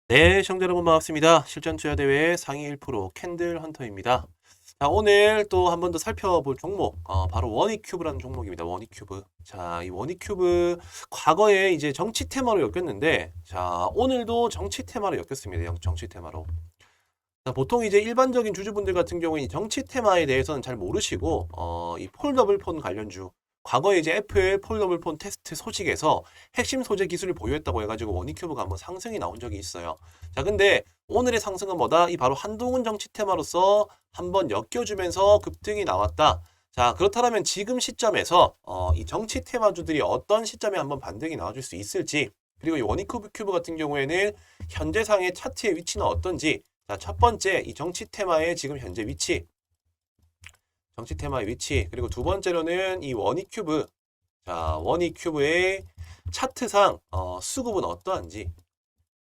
네, 시청자 여러분 반갑습니다. 실전 투자 대회 상위 1% 캔들 헌터입니다. 자, 오늘 또 한 번 더 살펴볼 종목, 바로 원익큐브라는 종목입니다. 원익큐브. 자, 이 원익큐브 과거에 이제 정치 테마로 엮였는데, 자, 오늘도 정치 테마로 엮였습니다. 정치 테마로. 자, 보통 이제 일반적인 주주분들 같은 경우에 이 정치 테마에 대해서는 잘 모르시고, 이 폴더블 폰 관련주, 과거에 이제 애플 폴더블 폰 테스트 소식에서 핵심 소재 기술을 보유했다고 해가지고 원익큐브가 한번 상승이 나온 적이 있어요. 자, 근데 오늘의 상승은 뭐다? 이 바로 한동훈 정치 테마로서 한번 엮여주면서 급등이 나왔다. 자, 그렇다면 지금 시점에서 이 정치 테마주들이 어떤 시점에 한번 반등이 나와줄 수 있을지, 그리고 이 원익큐브 같은 경우에는 현재상의 차트의 위치는 어떤지, 자, 첫 번째, 이 정치 테마의 지금 현재 위치. 정치 테마의 위치. 그리고 두 번째로는 이 원익큐브. 자, 원익큐브의 차트상, 수급은 어떠한지.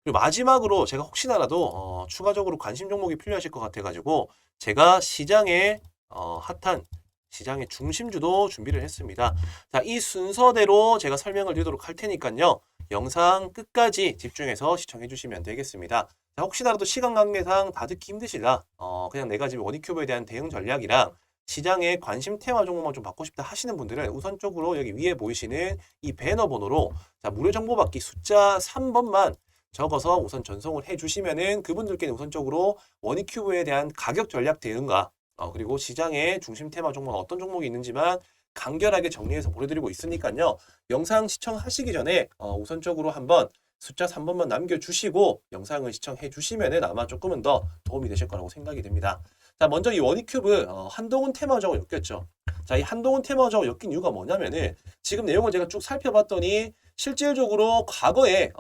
그리고 마지막으로 제가 혹시나라도, 추가적으로 관심 종목이 필요하실 것 같아가지고, 제가 시장의, 핫한 시장의 중심주도 준비를 했습니다. 자, 이 순서대로 제가 설명을 드리도록 할 테니까요. 영상 끝까지 집중해서 시청해 주시면 되겠습니다. 자, 혹시나라도 시간 관계상 다 듣기 힘드시다. 그냥 내가 지금 원익큐브에 대한 대응 전략이랑 시장의 관심 테마 종목만 좀 받고 싶다 하시는 분들은 우선적으로 여기 위에 보이시는 이 배너 번호로 자, 무료 정보 받기 숫자 3번만 적어서 우선 전송을 해주시면은 그분들께는 우선적으로 원익큐브에 대한 가격 전략 대응과 그리고 시장의 중심 테마 종목 어떤 종목이 있는지만 간결하게 정리해서 보내드리고 있으니까요. 영상 시청하시기 전에 우선적으로 한번 숫자 3번만 남겨주시고 영상을 시청해 주시면은 아마 조금은 더 도움이 되실 거라고 생각이 됩니다. 자, 먼저 이 원익큐브 한동훈 테마저하고 엮였죠. 자, 이 한동훈 테마저하고 엮인 이유가 뭐냐면은 지금 내용을 제가 쭉 살펴봤더니 실질적으로 과거에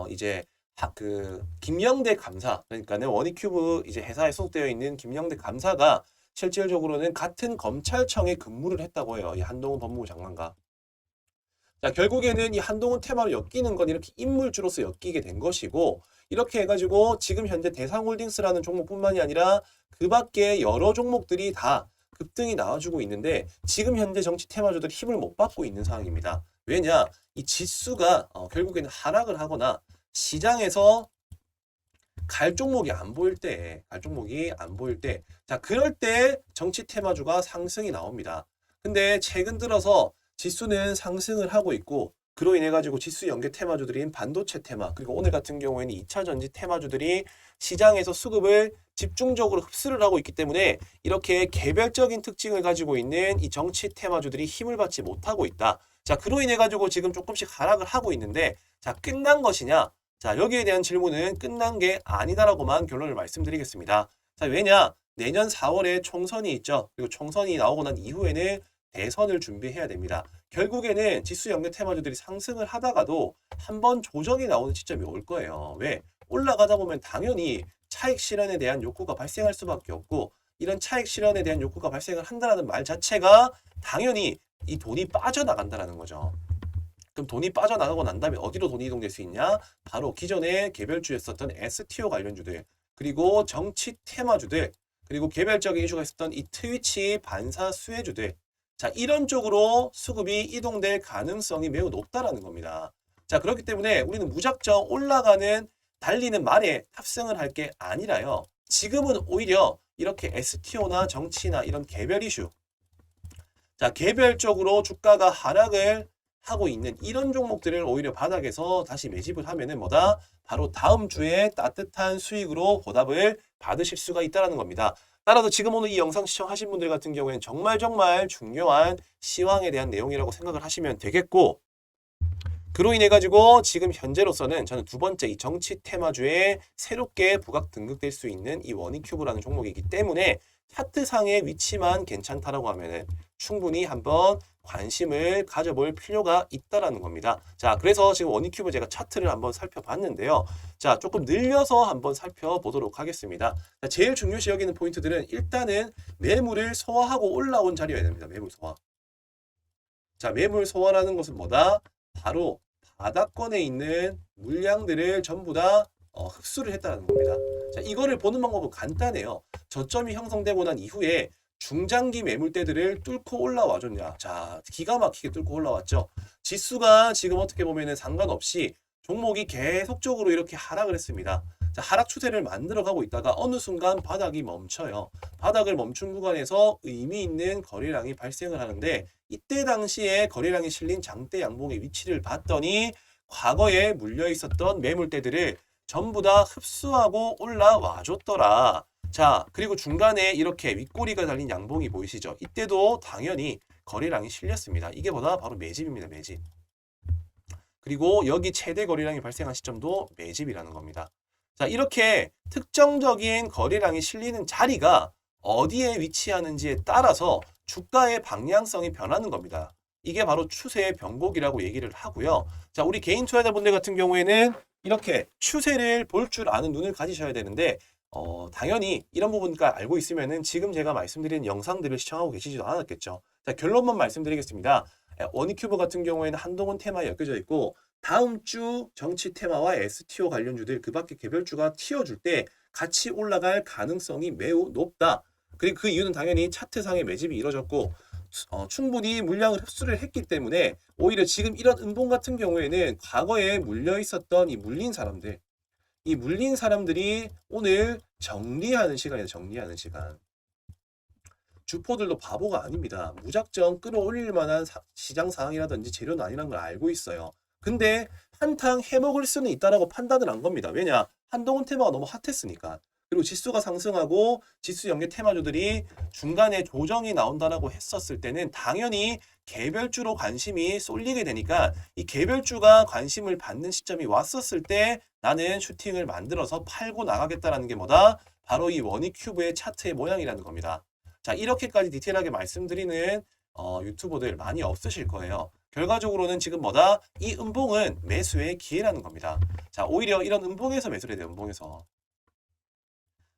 이제 김영대 감사, 그러니까는 원익큐브 이제 회사에 소속되어 있는 김영대 감사가 실질적으로는 같은 검찰청에 근무를 했다고 해요. 이 한동훈 법무부 장관과. 자, 결국에는 이 한동훈 테마로 엮이는 건 이렇게 인물주로서 엮이게 된 것이고, 이렇게 해가지고 지금 현재 대상홀딩스라는 종목뿐만이 아니라 그 밖에 여러 종목들이 다 급등이 나와주고 있는데 지금 현재 정치 테마주들이 힘을 못 받고 있는 상황입니다. 왜냐? 이 지수가 결국에는 하락을 하거나 시장에서 갈 종목이 안 보일 때, 자, 그럴 때 정치 테마주가 상승이 나옵니다. 근데 최근 들어서 지수는 상승을 하고 있고, 그로 인해 가지고 지수 연계 테마주들인 반도체 테마, 그리고 오늘 같은 경우에는 2차 전지 테마주들이 시장에서 수급을 집중적으로 흡수를 하고 있기 때문에 이렇게 개별적인 특징을 가지고 있는 이 정치 테마주들이 힘을 받지 못하고 있다. 자, 그로 인해 가지고 지금 조금씩 하락을 하고 있는데, 자, 끝난 것이냐? 자, 여기에 대한 질문은 끝난 게 아니다라고만 결론을 말씀드리겠습니다. 자, 왜냐? 내년 4월에 총선이 있죠. 그리고 총선이 나오고 난 이후에는 대선을 준비해야 됩니다. 결국에는 지수 연계 테마주들이 상승을 하다가도 한번 조정이 나오는 시점이 올 거예요. 왜? 올라가다 보면 당연히 차익 실현에 대한 욕구가 발생할 수밖에 없고, 이런 차익 실현에 대한 욕구가 발생을 한다는 말 자체가 당연히 이 돈이 빠져나간다는 거죠. 그럼 돈이 빠져나가고 난 다음에 어디로 돈이 이동될 수 있냐? 바로 기존에 개별주였었던 STO 관련주들, 그리고 정치 테마주들, 그리고 개별적인 이슈가 있었던 이 트위치 반사 수혜주들. 자, 이런 쪽으로 수급이 이동될 가능성이 매우 높다라는 겁니다. 자, 그렇기 때문에 우리는 무작정 올라가는 달리는 말에 탑승을 할 게 아니라요. 지금은 오히려 이렇게 STO나 정치나 이런 개별 이슈, 자, 개별적으로 주가가 하락을 하고 있는 이런 종목들을 오히려 바닥에서 다시 매집을 하면은 뭐다? 바로 다음 주에 따뜻한 수익으로 보답을 받으실 수가 있다는 겁니다. 따라서 지금 오늘 이 영상 시청하신 분들 같은 경우에는 정말 중요한 시황에 대한 내용이라고 생각을 하시면 되겠고, 그로 인해 가지고 지금 현재로서는 저는 두 번째 이 정치 테마주에 새롭게 부각 등극될 수 있는 이 원익큐브라는 종목이기 때문에 차트상의 위치만 괜찮다라고 하면은 충분히 한번 관심을 가져볼 필요가 있다라는 겁니다. 자, 그래서 지금 원익큐브 제가 차트를 한번 살펴봤는데요. 자, 조금 늘려서 한번 살펴보도록 하겠습니다. 자, 제일 중요시 여기는 포인트들은 일단은 매물을 소화하고 올라온 자리여야 됩니다. 매물 소화. 자, 매물 소화라는 것은 뭐다? 바로 바닥권에 있는 물량들을 전부 다 흡수를 했다는 겁니다. 자, 이거를 보는 방법은 간단해요. 저점이 형성되고 난 이후에 중장기 매물대들을 뚫고 올라와 줬냐. 자, 기가 막히게 뚫고 올라왔죠. 지수가 지금 어떻게 보면은 상관없이 종목이 계속적으로 이렇게 하락을 했습니다. 자, 하락 추세를 만들어 가고 있다가 어느 순간 바닥이 멈춰요. 바닥을 멈춘 구간에서 의미 있는 거래량이 발생을 하는데 이때 당시에 거래량이 실린 장대 양봉의 위치를 봤더니 과거에 물려 있었던 매물대들을 전부 다 흡수하고 올라와 줬더라. 자, 그리고 중간에 이렇게 윗꼬리가 달린 양봉이 보이시죠? 이때도 당연히 거래량이 실렸습니다. 이게 뭐다? 바로 매집입니다. 매집. 그리고 여기 최대 거래량이 발생한 시점도 매집이라는 겁니다. 자, 이렇게 특정적인 거래량이 실리는 자리가 어디에 위치하는지에 따라서 주가의 방향성이 변하는 겁니다. 이게 바로 추세의 변곡이라고 얘기를 하고요. 자, 우리 개인 투자자분들 같은 경우에는 이렇게 추세를 볼 줄 아는 눈을 가지셔야 되는데 당연히 이런 부분까지 알고 있으면은 지금 제가 말씀드린 영상들을 시청하고 계시지도 않았겠죠. 자, 결론만 말씀드리겠습니다. 원익큐브 같은 경우에는 한동훈 테마에 엮여져 있고 다음 주 정치 테마와 STO 관련주들 그 밖에 개별주가 튀어줄 때 같이 올라갈 가능성이 매우 높다. 그리고 그 이유는 당연히 차트상의 매집이 이루어졌고 충분히 물량을 흡수를 했기 때문에 오히려 지금 이런 음봉 같은 경우에는 과거에 물려 있었던 이 물린 사람들이 오늘 정리하는 시간이에요. 정리하는 시간. 주포들도 바보가 아닙니다. 무작정 끌어올릴 만한 시장 상황이라든지 재료는 아니라는 걸 알고 있어요. 근데 한탕 해먹을 수는 있다라고 판단을 한 겁니다. 왜냐? 한동훈 테마가 너무 핫했으니까. 그리고 지수가 상승하고 지수 연계 테마주들이 중간에 조정이 나온다라고 했었을 때는 당연히 개별주로 관심이 쏠리게 되니까 이 개별주가 관심을 받는 시점이 왔었을 때 나는 슈팅을 만들어서 팔고 나가겠다라는 게 뭐다? 바로 이 원익큐브의 차트의 모양이라는 겁니다. 자, 이렇게까지 디테일하게 말씀드리는 유튜버들 많이 없으실 거예요. 결과적으로는 지금 뭐다? 이 음봉은 매수의 기회라는 겁니다. 자, 오히려 이런 음봉에서 매수를 해야 돼요. 음봉에서.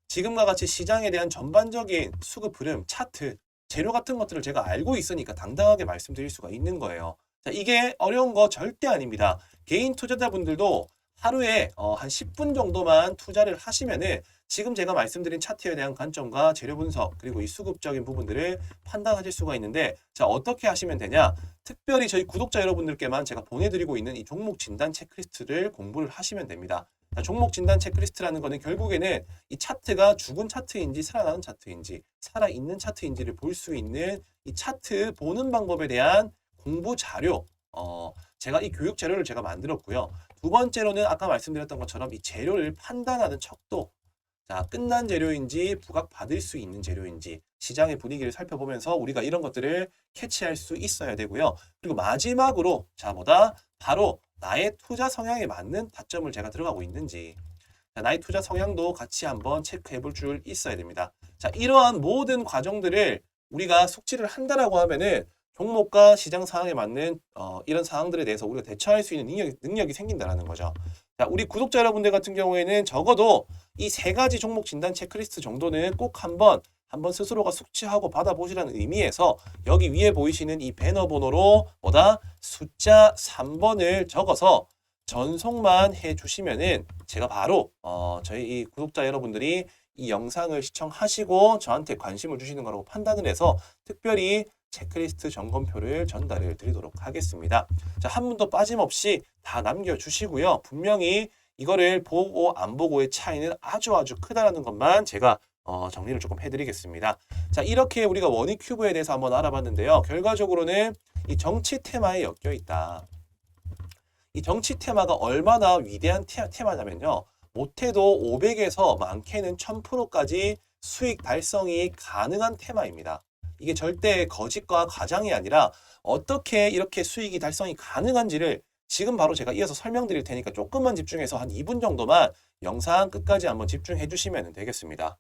지금과 같이 시장에 대한 전반적인 수급 흐름, 차트, 재료 같은 것들을 제가 알고 있으니까 당당하게 말씀드릴 수가 있는 거예요. 자, 이게 어려운 거 절대 아닙니다. 개인 투자자분들도 하루에 한 10분 정도만 투자를 하시면은 지금 제가 말씀드린 차트에 대한 관점과 재료 분석 그리고 이 수급적인 부분들을 판단하실 수가 있는데 자, 어떻게 하시면 되냐? 특별히 저희 구독자 여러분들께만 제가 보내드리고 있는 이 종목 진단 체크리스트를 공부를 하시면 됩니다. 자, 종목 진단 체크리스트라는 거는 결국에는 이 차트가 죽은 차트인지 살아나는 차트인지 살아있는 차트인지를 볼 수 있는 이 차트 보는 방법에 대한 공부 자료 제가 이 교육 자료를 제가 만들었고요. 두 번째로는 아까 말씀드렸던 것처럼 이 재료를 판단하는 척도 자, 끝난 재료인지 부각받을 수 있는 재료인지 시장의 분위기를 살펴보면서 우리가 이런 것들을 캐치할 수 있어야 되고요. 그리고 마지막으로 자, 뭐다? 바로 나의 투자 성향에 맞는 타점을 제가 들어가고 있는지 자, 나의 투자 성향도 같이 한번 체크해 볼 줄 있어야 됩니다. 자, 이러한 모든 과정들을 우리가 숙지를 한다라고 하면은 종목과 시장 상황에 맞는 이런 상황들에 대해서 우리가 대처할 수 있는 능력이 생긴다라는 거죠. 자, 우리 구독자 여러분들 같은 경우에는 적어도 이 세 가지 종목 진단 체크리스트 정도는 꼭 한번 스스로가 숙지하고 받아보시라는 의미에서 여기 위에 보이시는 이 배너 번호로 뭐다? 숫자 3번을 적어서 전송만 해주시면은 제가 바로 저희 이 구독자 여러분들이 이 영상을 시청하시고 저한테 관심을 주시는 거라고 판단을 해서 특별히 체크리스트 점검표를 전달을 드리도록 하겠습니다. 자, 한 분도 빠짐없이 다 남겨주시고요. 분명히 이거를 보고 안 보고의 차이는 아주 크다라는 것만 제가 정리를 조금 해드리겠습니다. 자, 이렇게 우리가 원익큐브에 대해서 한번 알아봤는데요. 결과적으로는 이 정치 테마에 엮여 있다. 이 정치 테마가 얼마나 위대한 테마냐면요. 못해도 500에서 많게는 1000%까지 수익 달성이 가능한 테마입니다. 이게 절대 거짓과 과장이 아니라 어떻게 이렇게 수익이 달성이 가능한지를 지금 바로 제가 이어서 설명드릴 테니까 조금만 집중해서 한 2분 정도만 영상 끝까지 한번 집중해 주시면 되겠습니다.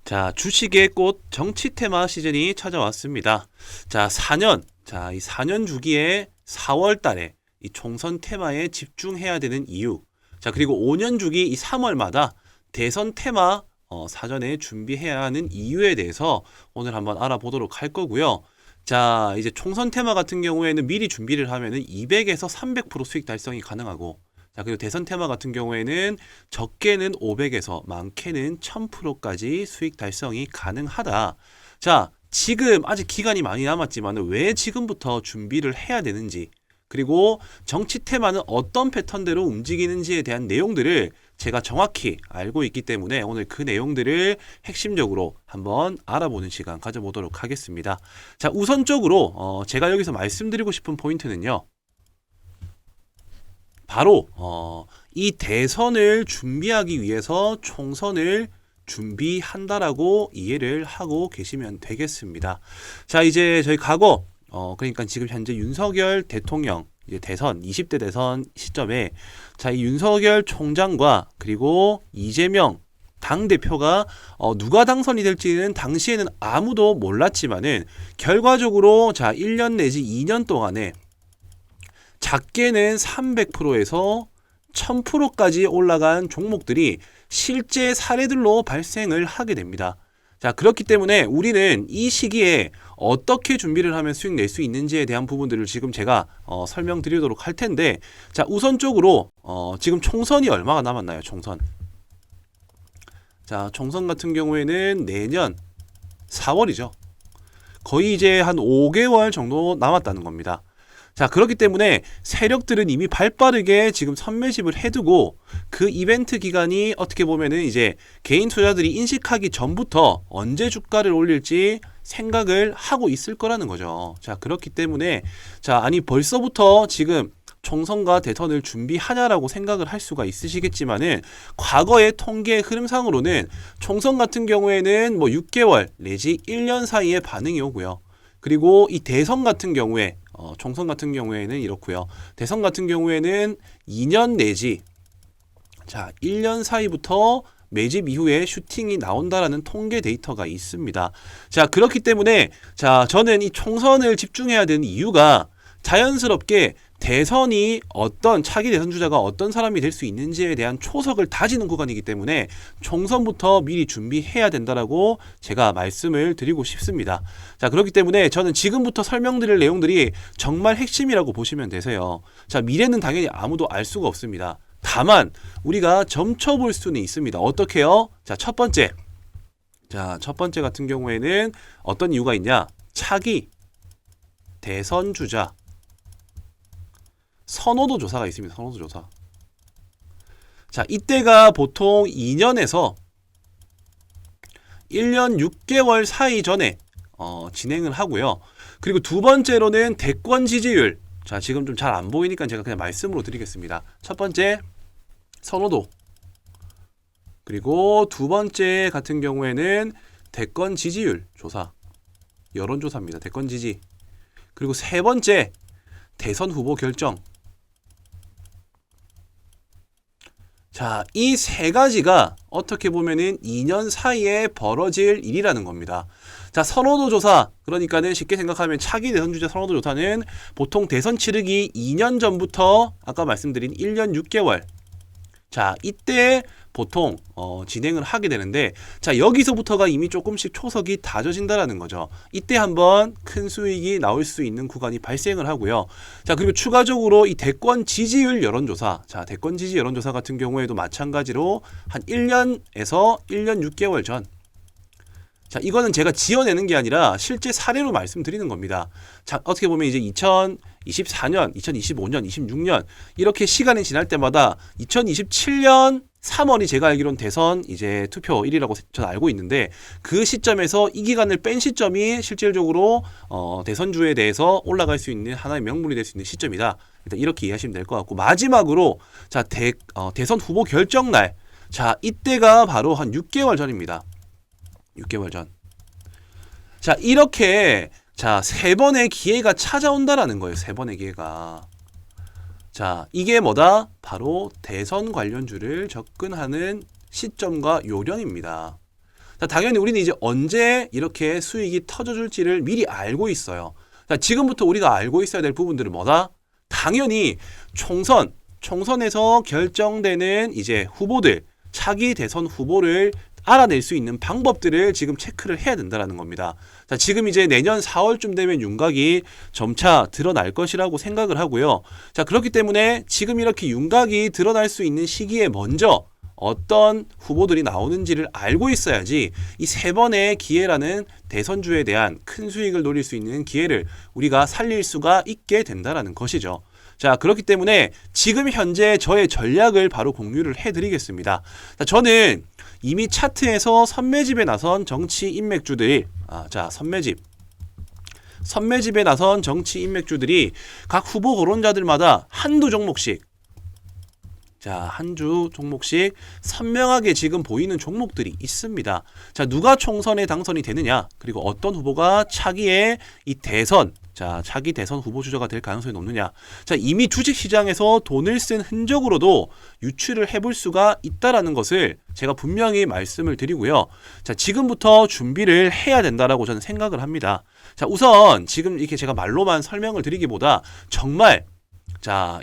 자, 주식의 꽃 정치 테마 시즌이 찾아왔습니다. 자, 이 4년 주기에 4월 달에 이 총선 테마에 집중해야 되는 이유. 자, 그리고 5년 주기 이 3월마다 대선 테마 사전에 준비해야 하는 이유에 대해서 오늘 한번 알아보도록 할 거고요. 자, 이제 총선 테마 같은 경우에는 미리 준비를 하면은 200에서 300% 수익 달성이 가능하고 자, 그리고 대선 테마 같은 경우에는 적게는 500에서 많게는 1000%까지 수익 달성이 가능하다. 자, 지금 아직 기간이 많이 남았지만 왜 지금부터 준비를 해야 되는지 그리고 정치 테마는 어떤 패턴대로 움직이는지에 대한 내용들을 제가 정확히 알고 있기 때문에 오늘 그 내용들을 핵심적으로 한번 알아보는 시간 가져보도록 하겠습니다. 자, 우선적으로 제가 여기서 말씀드리고 싶은 포인트는요. 바로 이 대선을 준비하기 위해서 총선을 준비한다라고 이해를 하고 계시면 되겠습니다. 자, 이제 저희 과거 그러니까 지금 현재 윤석열 대통령 이제 대선 20대 대선 시점에 자, 이 윤석열 총장과 그리고 이재명 당대표가 누가 당선이 될지는 당시에는 아무도 몰랐지만은 결과적으로 자, 1년 내지 2년 동안에 작게는 300%에서 1000%까지 올라간 종목들이 실제 사례들로 발생을 하게 됩니다. 자, 그렇기 때문에 우리는 이 시기에 어떻게 준비를 하면 수익 낼 수 있는지에 대한 부분들을 지금 제가 설명드리도록 할 텐데, 자, 우선적으로 지금 총선이 얼마가 남았나요? 총선. 자, 총선 같은 경우에는 내년 4월이죠. 거의 이제 한 5개월 정도 남았다는 겁니다. 자, 그렇기 때문에 세력들은 이미 발빠르게 지금 선매집을 해두고 그 이벤트 기간이 어떻게 보면은 이제 개인 투자들이 인식하기 전부터 언제 주가를 올릴지 생각을 하고 있을 거라는 거죠. 자, 그렇기 때문에 자, 아니 벌써부터 지금 총선과 대선을 준비하냐라고 생각을 할 수가 있으시겠지만은 과거의 통계 흐름상으로는 총선 같은 경우에는 뭐 6개월 내지 1년 사이에 반응이 오고요. 그리고 이 대선 같은 경우에 총선 같은 경우에는 이렇고요. 대선 같은 경우에는 2년 내지 자 1년 사이부터 매집 이후에 슈팅이 나온다라는 통계 데이터가 있습니다. 자, 그렇기 때문에 자, 저는 이 총선을 집중해야 되는 이유가 자연스럽게 대선이 어떤 차기 대선 주자가 어떤 사람이 될 수 있는지에 대한 초석을 다지는 구간이기 때문에 총선부터 미리 준비해야 된다라고 제가 말씀을 드리고 싶습니다. 자, 그렇기 때문에 저는 지금부터 설명드릴 내용들이 정말 핵심이라고 보시면 되세요. 자, 미래는 당연히 아무도 알 수가 없습니다. 다만 우리가 점쳐볼 수는 있습니다. 어떻게요? 자, 첫 번째. 자, 첫 번째 같은 경우에는 어떤 이유가 있냐? 차기 대선 주자 선호도 조사가 있습니다. 선호도 조사. 자, 이때가 보통 2년에서 1년 6개월 사이 전에 진행을 하고요. 그리고 두 번째로는 대권 지지율. 자, 지금 좀 잘 안 보이니까 제가 그냥 말씀으로 드리겠습니다. 첫 번째 선호도. 그리고 두 번째 같은 경우에는 대권 지지율 조사. 여론조사입니다. 대권 지지. 그리고 세 번째 대선 후보 결정. 자, 이 세 가지가 어떻게 보면은 2년 사이에 벌어질 일이라는 겁니다. 자, 선호도 조사. 그러니까는 쉽게 생각하면 차기 대선 주자 선호도 조사는 보통 대선 치르기 2년 전부터 아까 말씀드린 1년 6개월. 자, 이때 보통 진행을 하게 되는데 자, 여기서부터가 이미 조금씩 초석이 다져진다라는 거죠. 이때 한번 큰 수익이 나올 수 있는 구간이 발생을 하고요. 자, 그리고 추가적으로 이 대권 지지율 여론조사. 자, 대권 지지 여론조사 같은 경우에도 마찬가지로 한 1년에서 1년 6개월 전. 자, 이거는 제가 지어내는 게 아니라 실제 사례로 말씀드리는 겁니다. 자, 어떻게 보면 이제 2024년, 2025년, 26년 이렇게 시간이 지날 때마다 2027년 3월이 제가 알기로는 대선 이제 투표일이라고 저는 알고 있는데 그 시점에서 이 기간을 뺀 시점이 실질적으로 대선주에 대해서 올라갈 수 있는 하나의 명분이 될 수 있는 시점이다. 일단 이렇게 이해하시면 될 것 같고 마지막으로 자, 대선 후보 결정날. 자, 이때가 바로 한 6개월 전입니다. 6개월 전. 자, 이렇게 자, 세 번의 기회가 찾아온다라는 거예요. 세 번의 기회가. 자, 이게 뭐다? 바로 대선 관련주를 접근하는 시점과 요령입니다. 자, 당연히 우리는 이제 언제 이렇게 수익이 터져줄지를 미리 알고 있어요. 자, 지금부터 우리가 알고 있어야 될 부분들은 뭐다? 당연히 총선에서 결정되는 이제 후보들, 차기 대선 후보를 알아낼 수 있는 방법들을 지금 체크를 해야 된다는 겁니다. 자, 지금 이제 내년 4월쯤 되면 윤곽이 점차 드러날 것이라고 생각을 하고요. 자, 그렇기 때문에 지금 이렇게 윤곽이 드러날 수 있는 시기에 먼저 어떤 후보들이 나오는지를 알고 있어야지 이 세 번의 기회라는 대선주에 대한 큰 수익을 노릴 수 있는 기회를 우리가 살릴 수가 있게 된다라는 것이죠. 자, 그렇기 때문에 지금 현재 저의 전략을 바로 공유를 해드리겠습니다. 자, 저는 이미 차트에서 선매집에 나선 정치 인맥주들이 선매집에 나선 정치 인맥주들이 각 후보 거론자들마다 한두 종목씩 한 주 종목씩 선명하게 지금 보이는 종목들이 있습니다. 자, 누가 총선에 당선이 되느냐, 그리고 어떤 후보가 차기에 이 대선, 차기 대선 후보 주자가 될 가능성이 높느냐. 자, 이미 주식시장에서 돈을 쓴 흔적으로도 유추를 해볼 수가 있다라는 것을 제가 분명히 말씀을 드리고요. 자, 지금부터 준비를 해야 된다라고 저는 생각을 합니다. 자, 우선 지금 이렇게 제가 말로만 설명을 드리기보다 정말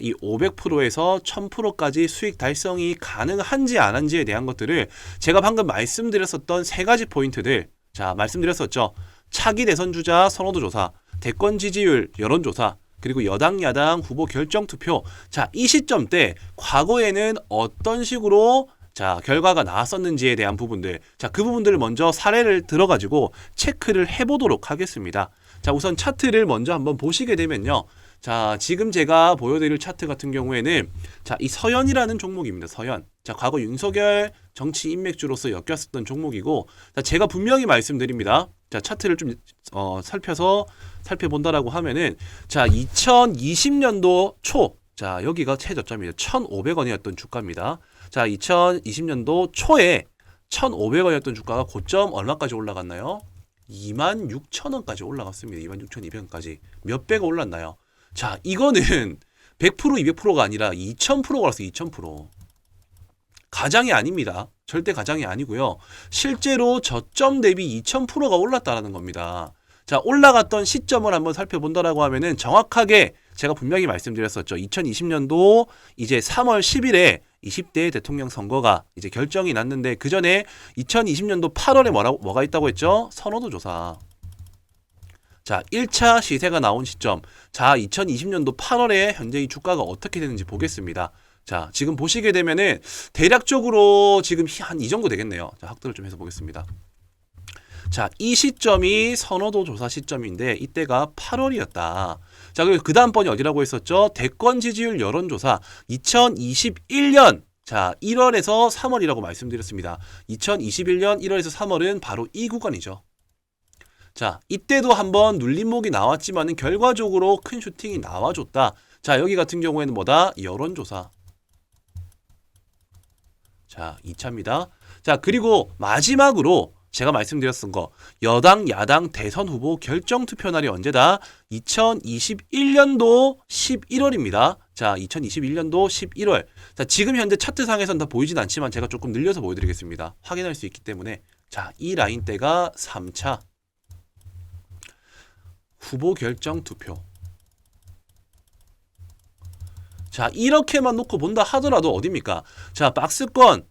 이 500%에서 1000%까지 수익 달성이 가능한지 안 한지에 대한 것들을 제가 방금 말씀드렸었던 세 가지 포인트들, 말씀드렸었죠. 차기 대선 주자 선호도 조사, 대권 지지율 여론조사, 그리고 여당 야당 후보 결정 투표. 이 시점 때 과거에는 어떤 식으로 결과가 나왔었는지에 대한 부분들, 그 부분들을 먼저 사례를 들어가지고 체크를 해보도록 하겠습니다. 우선 차트를 먼저 한번 보시게 되면요. 지금 제가 보여드릴 차트 같은 경우에는 이 서현이라는 종목입니다. 서현. 과거 윤석열 정치 인맥주로서 엮였었던 종목이고, 제가 분명히 말씀드립니다. 차트를 좀 살펴본다라고 하면은 2020년도 초, 여기가 최저점이에요. 1,500원이었던 주가입니다. 2020년도 초에 1,500원이었던 주가가 고점 얼마까지 올라갔나요? 26,000원까지 올라갔습니다. 26,200원까지. 몇 배가 올랐나요? 이거는 100% 200%가 아니라 2000%가 올랐어요. 2000%. 가장이 아닙니다. 절대 가장이 아니고요. 실제로 저점 대비 2000%가 올랐다라는 겁니다. 올라갔던 시점을 한번 살펴본다라고 하면은 정확하게 제가 분명히 말씀드렸었죠. 2020년도 이제 3월 10일에 20대 대통령 선거가 이제 결정이 났는데, 그 전에 2020년도 8월에 뭐가 있다고 했죠? 선호도 조사. 1차 시세가 나온 시점. 2020년도 8월에 현재 이 주가가 어떻게 되는지 보겠습니다. 지금 보시게 되면은 대략적으로 지금 한 이 정도 되겠네요. 확대를 좀 해서 보겠습니다. 이 시점이 선호도 조사 시점인데 이때가 8월이었다. 그리고 그 다음 번이 어디라고 했었죠? 대권 지지율 여론조사 2021년 1월에서 3월이라고 말씀드렸습니다. 2021년 1월에서 3월은 바로 이 구간이죠. 이때도 한번 눌림목이 나왔지만은 결과적으로 큰 슈팅이 나와줬다. 여기 같은 경우에는 뭐다? 여론조사. 2차입니다. 그리고 마지막으로 제가 말씀드렸던 거, 여당 야당 대선 후보 결정 투표 날이 언제다? 2021년도 11월입니다. 2021년도 11월. 지금 현재 차트상에서는 다 보이진 않지만 제가 조금 늘려서 보여드리겠습니다. 확인할 수 있기 때문에. 이 라인대가 3차 후보 결정 투표. 이렇게만 놓고 본다 하더라도 어딥니까? 박스권,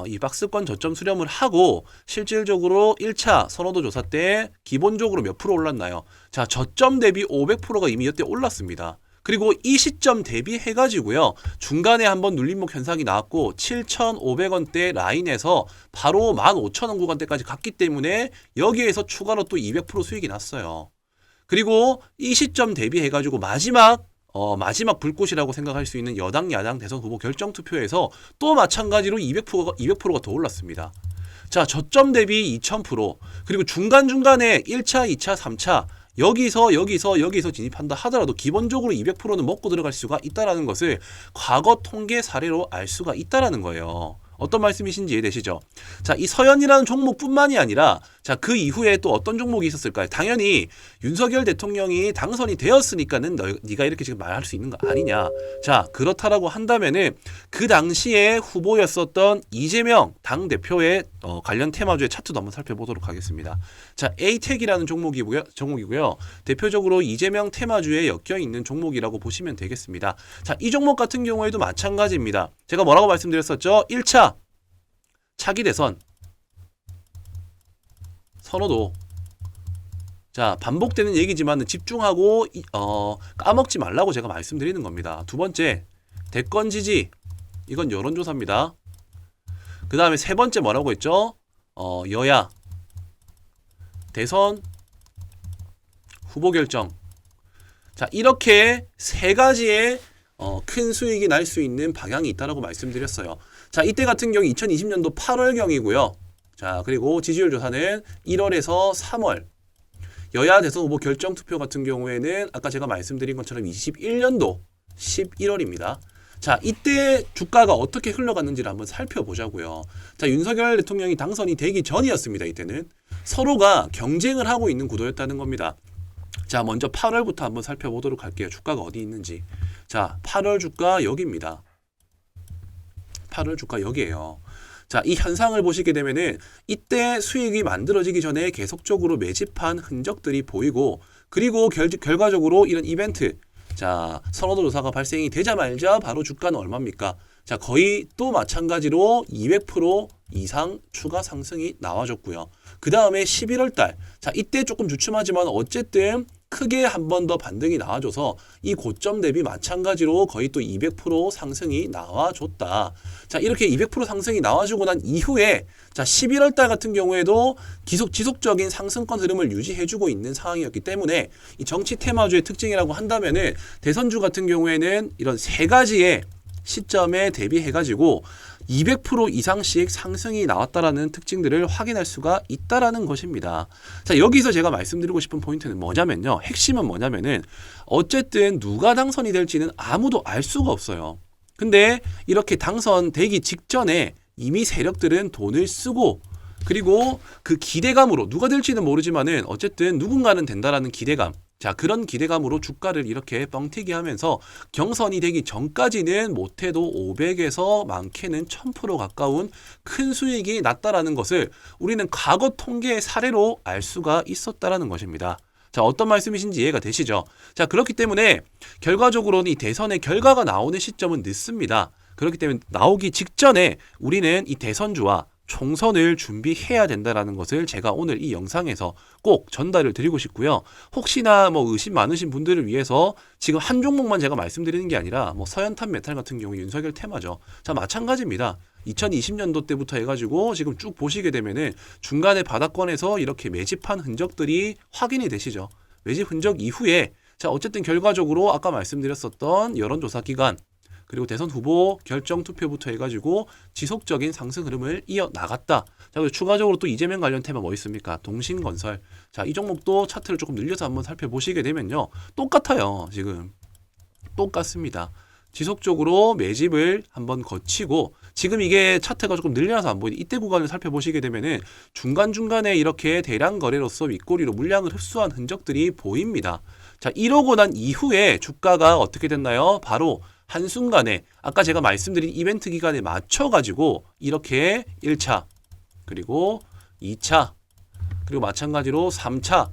이 박스권 저점 수렴을 하고 실질적으로 1차 선호도 조사 때 기본적으로 몇 프로 올랐나요? 저점 대비 500%가 이미 이때 올랐습니다. 그리고 이 시점 대비해가지고요. 중간에 한번 눌림목 현상이 나왔고 7,500원대 라인에서 바로 15,000원 구간대까지 갔기 때문에 여기에서 추가로 또 200% 수익이 났어요. 그리고 이 시점 대비해가지고 마지막 불꽃이라고 생각할 수 있는 여당 야당 대선 후보 결정 투표에서 또 마찬가지로 200%가 더 올랐습니다. 저점 대비 2000%, 그리고 중간중간에 1차, 2차, 3차 여기서 진입한다 하더라도 기본적으로 200%는 먹고 들어갈 수가 있다라는 것을 과거 통계 사례로 알 수가 있다라는 거예요. 어떤 말씀이신지 이해되시죠? 이 서현이라는 종목뿐만이 아니라 그 이후에 또 어떤 종목이 있었을까요? 당연히 윤석열 대통령이 당선이 되었으니까는 네가 이렇게 지금 말할 수 있는 거 아니냐. 그렇다라고 한다면은 그 당시에 후보였었던 이재명 당대표의 관련 테마주의 차트도 한번 살펴보도록 하겠습니다. 에이텍이라는 종목이고요. 대표적으로 이재명 테마주에 엮여 있는 종목이라고 보시면 되겠습니다. 이 종목 같은 경우에도 마찬가지입니다. 제가 뭐라고 말씀드렸었죠? 1차 차기 대선 선호도. 반복되는 얘기지만 집중하고 까먹지 말라고 제가 말씀드리는 겁니다. 두 번째, 대권 지지. 이건 여론조사입니다. 그 다음에 세 번째 뭐라고 했죠? 여야 대선 후보 결정. 이렇게 세 가지의 큰 수익이 날 수 있는 방향이 있다라고 말씀드렸어요. 자, 이때 같은 경우 2020년도 8월경이고요. 자, 그리고 지지율 조사는 1월에서 3월. 여야 대선 후보 결정 투표 같은 경우에는 아까 제가 말씀드린 것처럼 21년도 11월입니다. 자, 이때 주가가 어떻게 흘러갔는지를 한번 살펴보자고요. 자, 윤석열 대통령이 당선이 되기 전이었습니다. 이때는 서로가 경쟁을 하고 있는 구도였다는 겁니다. 자, 먼저 8월부터 한번 살펴보도록 할게요. 주가가 어디 있는지. 자, 8월 주가 여기입니다. 8월 주가 여기에요. 자, 이 현상을 보시게 되면은 이때 수익이 만들어지기 전에 계속적으로 매집한 흔적들이 보이고, 그리고 결과적으로 이런 이벤트, 자, 선호도 조사가 발생이 되자마자 바로 주가는 얼마입니까? 자, 거의 또 마찬가지로 200% 이상 추가 상승이 나와줬고요. 그 다음에 11월 달, 자, 이때 조금 주춤하지만 어쨌든 크게 한 번 더 반등이 나와줘서 이 고점 대비 마찬가지로 거의 또 200% 상승이 나와줬다. 자, 이렇게 200% 상승이 나와주고 난 이후에, 자, 11월 달 같은 경우에도 지속적인 상승권 흐름을 유지해주고 있는 상황이었기 때문에 이 정치 테마주의 특징이라고 한다면은 대선주 같은 경우에는 이런 세 가지의 시점에 대비해가지고 200% 이상씩 상승이 나왔다라는 특징들을 확인할 수가 있다라는 것입니다. 자, 여기서 제가 말씀드리고 싶은 포인트는 뭐냐면요. 핵심은 뭐냐면은 어쨌든 누가 당선이 될지는 아무도 알 수가 없어요. 근데 이렇게 당선되기 직전에 이미 세력들은 돈을 쓰고, 그리고 그 기대감으로 누가 될지는 모르지만은 어쨌든 누군가는 된다라는 기대감, 자, 그런 기대감으로 주가를 이렇게 뻥튀기 하면서 경선이 되기 전까지는 못해도 500에서 많게는 1000% 가까운 큰 수익이 났다라는 것을 우리는 과거 통계의 사례로 알 수가 있었다라는 것입니다. 자, 어떤 말씀이신지 이해가 되시죠? 자, 그렇기 때문에 결과적으로는 이 대선의 결과가 나오는 시점은 늦습니다. 그렇기 때문에 나오기 직전에 우리는 이 대선주와 총선을 준비해야 된다는 것을 제가 오늘 이 영상에서 꼭 전달을 드리고 싶고요. 혹시나 뭐 의심 많으신 분들을 위해서 지금 한 종목만 제가 말씀드리는 게 아니라 뭐 서현탄 메탈 같은 경우 윤석열 테마죠. 자, 마찬가지입니다. 2020년도 때부터 해가지고 지금 쭉 보시게 되면은 중간에 바닥권에서 이렇게 매집한 흔적들이 확인이 되시죠. 매집 흔적 이후에, 자, 어쨌든 결과적으로 아까 말씀드렸었던 여론조사 기관, 그리고 대선 후보 결정 투표부터 해가지고 지속적인 상승 흐름을 이어나갔다. 자, 그리고 추가적으로 또 이재명 관련 테마 뭐 있습니까? 동신건설. 자, 이 종목도 차트를 조금 늘려서 한번 살펴보시게 되면요. 똑같아요. 지금. 똑같습니다. 지속적으로 매집을 한번 거치고, 지금 이게 차트가 조금 늘려서 안 보이는데 이때 구간을 살펴보시게 되면은 중간중간에 이렇게 대량 거래로서 윗꼬리로 물량을 흡수한 흔적들이 보입니다. 자, 이러고 난 이후에 주가가 어떻게 됐나요? 바로 한순간에 아까 제가 말씀드린 이벤트 기간에 맞춰가지고 이렇게 1차, 그리고 2차, 그리고 마찬가지로 3차,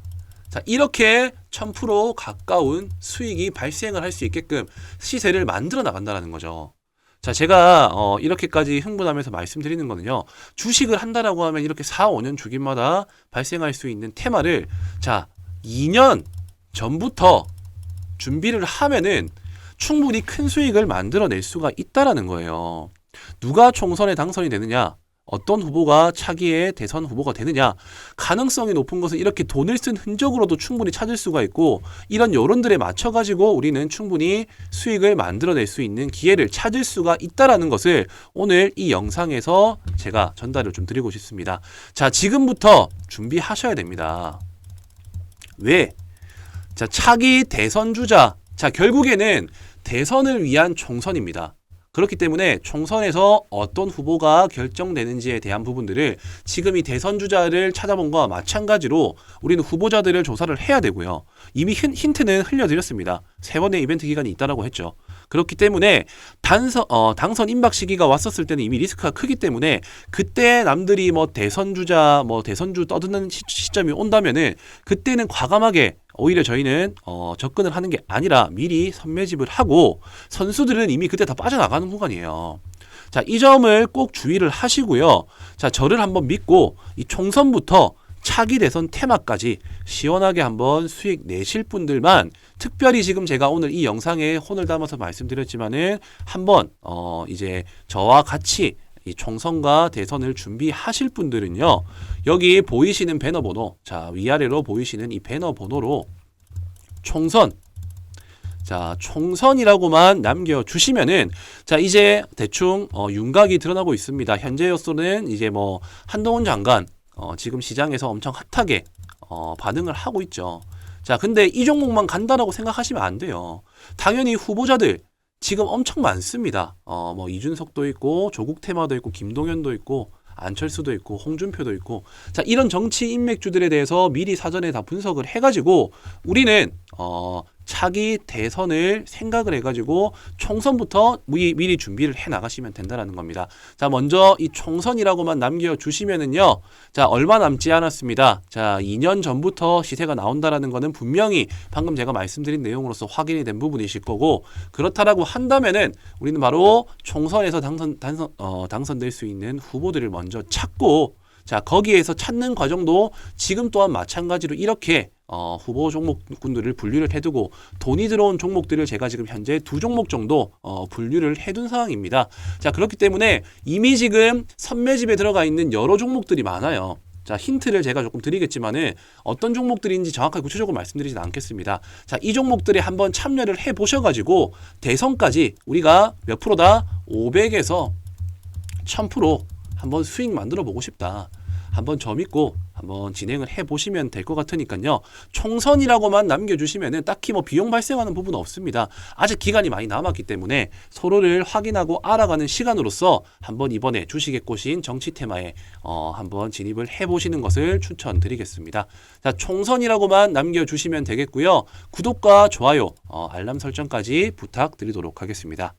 자, 이렇게 1000% 가까운 수익이 발생을 할 수 있게끔 시세를 만들어 나간다는 거죠. 자, 제가 이렇게까지 흥분하면서 말씀드리는 거는요. 주식을 한다라고 하면 이렇게 4, 5년 주기마다 발생할 수 있는 테마를, 자, 2년 전부터 준비를 하면은 충분히 큰 수익을 만들어낼 수가 있다라는 거예요. 누가 총선에 당선이 되느냐, 어떤 후보가 차기의 대선 후보가 되느냐, 가능성이 높은 것은 이렇게 돈을 쓴 흔적으로도 충분히 찾을 수가 있고, 이런 여론들에 맞춰가지고 우리는 충분히 수익을 만들어낼 수 있는 기회를 찾을 수가 있다라는 것을 오늘 이 영상에서 제가 전달을 좀 드리고 싶습니다. 자, 지금부터 준비하셔야 됩니다. 왜? 자, 차기 대선 주자. 자, 결국에는 대선을 위한 총선입니다. 그렇기 때문에 총선에서 어떤 후보가 결정되는지에 대한 부분들을 지금 이 대선 주자를 찾아본 거와 마찬가지로 우리는 후보자들을 조사를 해야 되고요. 이미 힌트는 흘려드렸습니다. 3번의 이벤트 기간이 있다라고 했죠. 그렇기 때문에 당선 임박 시기가 왔었을 때는 이미 리스크가 크기 때문에 그때 남들이 뭐 대선 주자, 뭐 대선주 떠드는 시점이 온다면은 그때는 과감하게 오히려 저희는 접근을 하는 게 아니라 미리 선매집을 하고, 선수들은 이미 그때 다 빠져나가는 구간이에요. 자, 이 점을 꼭 주의를 하시고요. 자, 저를 한번 믿고 이 총선부터 차기 대선 테마까지 시원하게 한번 수익 내실 분들만, 특별히 지금 제가 오늘 이 영상에 혼을 담아서 말씀드렸지만은 한번 이제 저와 같이 이 총선과 대선을 준비하실 분들은요, 여기 보이시는 배너 번호, 자, 위아래로 보이시는 이 배너 번호로 총선, 자, 총선이라고만 남겨주시면은, 자, 이제 대충, 윤곽이 드러나고 있습니다. 현재로서는 이제 뭐, 한동훈 장관, 지금 시장에서 엄청 핫하게, 반응을 하고 있죠. 자, 근데 이 종목만 간다라고 생각하시면 안 돼요. 당연히 후보자들, 지금 엄청 많습니다. 뭐, 이준석도 있고, 조국 테마도 있고, 김동연도 있고, 안철수도 있고, 홍준표도 있고. 자, 이런 정치 인맥주들에 대해서 미리 사전에 다 분석을 해가지고, 우리는, 차기 대선을 생각을 해가지고 총선부터 미리 준비를 해 나가시면 된다는 겁니다. 자, 먼저 이 총선이라고만 남겨주시면은요. 자, 얼마 남지 않았습니다. 자, 2년 전부터 시세가 나온다라는 거는 분명히 방금 제가 말씀드린 내용으로서 확인이 된 부분이실 거고, 그렇다라고 한다면은 우리는 바로 총선에서 당선될 수 있는 후보들을 먼저 찾고, 자, 거기에서 찾는 과정도 지금 또한 마찬가지로 이렇게 후보 종목군들을 분류를 해두고, 돈이 들어온 종목들을 제가 지금 현재 2종목 정도 분류를 해둔 상황입니다. 자, 그렇기 때문에 이미 지금 선매집에 들어가 있는 여러 종목들이 많아요. 자, 힌트를 제가 조금 드리겠지만은 어떤 종목들인지 정확하게 구체적으로 말씀드리진 않겠습니다. 자, 이 종목들에 한번 참여를 해 보셔가지고 대선까지 우리가 몇 프로다? 500에서 1000% 한번 수익 만들어 보고 싶다. 한번 저 믿고 한번 진행을 해보시면 될 것 같으니까요. 총선이라고만 남겨주시면은 딱히 뭐 비용 발생하는 부분은 없습니다. 아직 기간이 많이 남았기 때문에 서로를 확인하고 알아가는 시간으로서 한번 이번에 주식에 꽂힌 정치 테마에 한번 진입을 해보시는 것을 추천드리겠습니다. 자, 총선이라고만 남겨주시면 되겠고요. 구독과 좋아요, 알람 설정까지 부탁드리도록 하겠습니다.